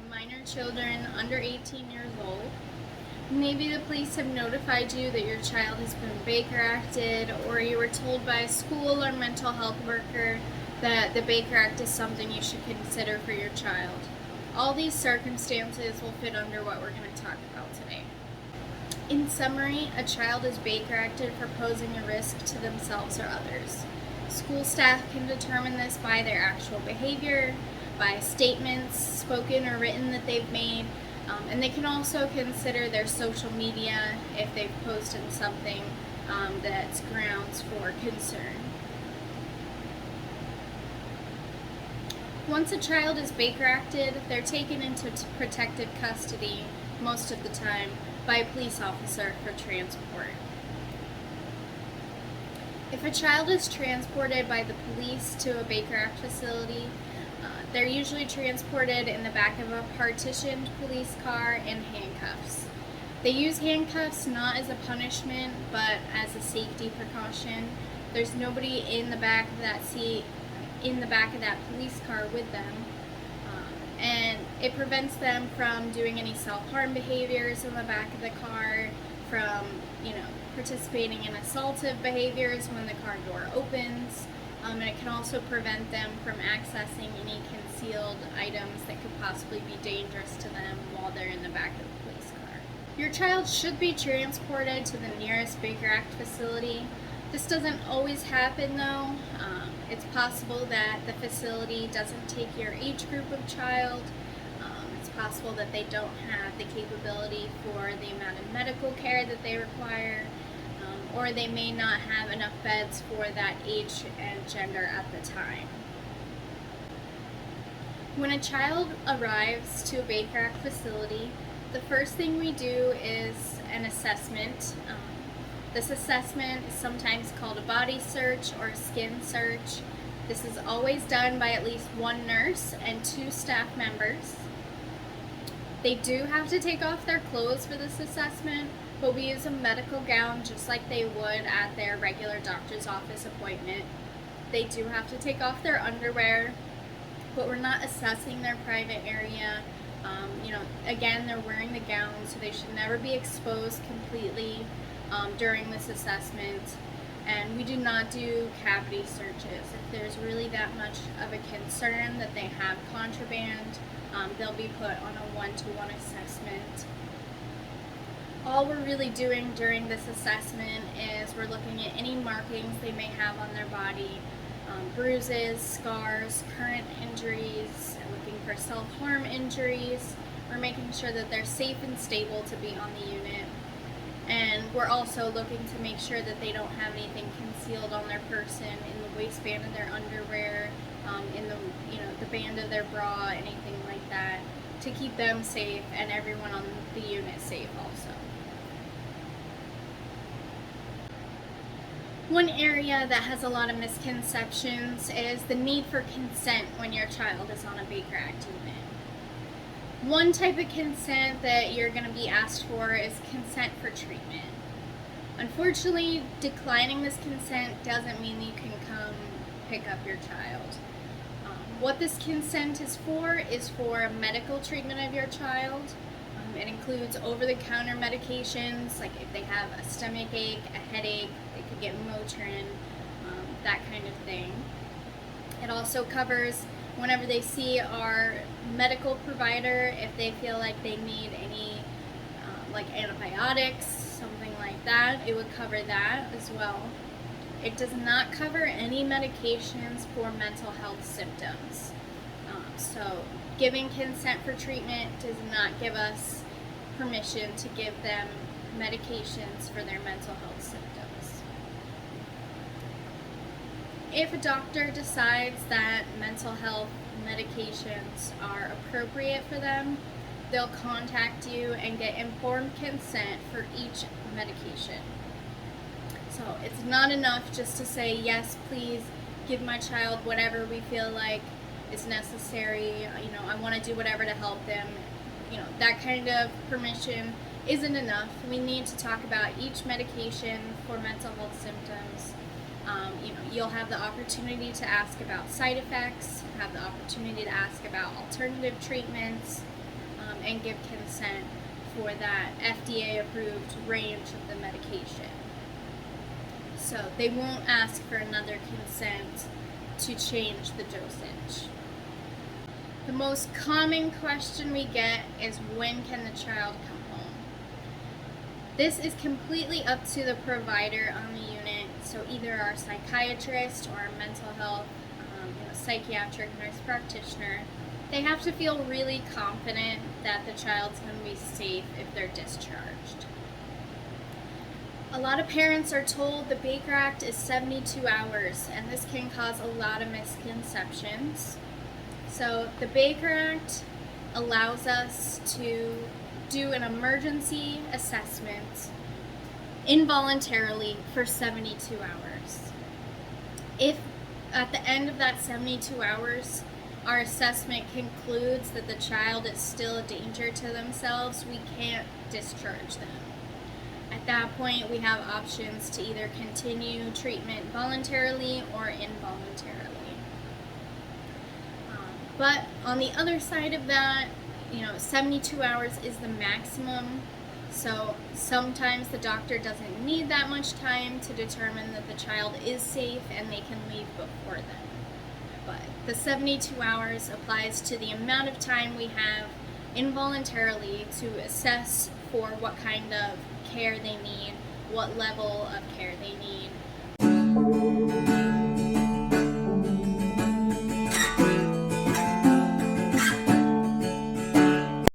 minor children under 18 years old. Maybe the police have notified you that your child has been Baker Acted, or you were told by a school or mental health worker that the Baker Act is something you should consider for your child. All these circumstances will fit under what we're going to talk about today. In summary, a child is Baker Acted for posing a risk to themselves or others. School staff can determine this by their actual behavior, by statements, spoken or written, that they've made, and they can also consider their social media if they've posted something that's grounds for concern. Once a child is Baker Acted, they're taken into protective custody most of the time by a police officer for transport. If a child is transported by the police to a Baker Act facility, they're usually transported in the back of a partitioned police car in handcuffs. They use handcuffs not as a punishment, but as a safety precaution. There's nobody in the back of that seat, in the back of that police car with them. And it prevents them from doing any self-harm behaviors in the back of the car, from, participating in assaultive behaviors when the car door opens. And it can also prevent them from accessing any concealed items that could possibly be dangerous to them while they're in the back of the police car. Your child should be transported to the nearest Baker Act facility. This doesn't always happen though. It's possible that the facility doesn't take your age group of child. It's possible that they don't have the capability for the amount of medical care that they require, or they may not have enough beds for that age and gender at the time. When a child arrives to a Baker Act facility, the first thing we do is an assessment. This assessment is sometimes called a body search or a skin search. This is always done by at least one nurse and 2 staff members. They do have to take off their clothes for this assessment, but we use a medical gown just like they would at their regular doctor's office appointment. They do have to take off their underwear, but we're not assessing their private area. Again, they're wearing the gown, so they should never be exposed completely during this assessment. And we do not do cavity searches. If there's really that much of a concern that they have contraband, they'll be put on a 1-to-1 assessment. All we're really doing during this assessment is we're looking at any markings they may have on their body, bruises, scars, current injuries, looking for self-harm injuries. We're making sure that they're safe and stable to be on the unit. And we're also looking to make sure that they don't have anything concealed on their person, in the waistband of their underwear, in the band of their bra, anything like that, to keep them safe and everyone on the unit safe also. One area that has a lot of misconceptions is the need for consent when your child is on a Baker Act unit. One type of consent that you're going to be asked for is consent for treatment. Unfortunately, declining this consent doesn't mean you can come pick up your child. What this consent is for medical treatment of your child. It includes over-the-counter medications, like if they have a stomach ache, a headache, they could get Motrin, that kind of thing. It also covers whenever they see our medical provider, if they feel like they need any like antibiotics, something like that, it would cover that as well. It does not cover any medications for mental health symptoms. So giving consent for treatment does not give us permission to give them medications for their mental health symptoms. If a doctor decides that mental health medications are appropriate for them, they'll contact you and get informed consent for each medication. So it's not enough just to say, yes, please give my child whatever we feel like is necessary. I want to do whatever to help them. That kind of permission isn't enough. We need to talk about each medication for mental health symptoms. You'll have the opportunity to ask about side effects, have the opportunity to ask about alternative treatments, and give consent for that FDA approved range of the medication. So they won't ask for another consent to change the dosage. The most common question we get is, when can the child come home? This is completely up to the provider on the unit, so either our psychiatrist or our mental health, psychiatric nurse practitioner. They have to feel really confident that the child's going to be safe if they're discharged. A lot of parents are told the Baker Act is 72 hours, and this can cause a lot of misconceptions. So the Baker Act allows us to do an emergency assessment involuntarily for 72 hours. If at the end of that 72 hours our assessment concludes that the child is still a danger to themselves, we can't discharge them. At that point, we have options to either continue treatment voluntarily or involuntarily. But on the other side of that, 72 hours is the maximum. So sometimes the doctor doesn't need that much time to determine that the child is safe and they can leave before then. But the 72 hours applies to the amount of time we have involuntarily to assess for what kind of care they need, what level of care they need.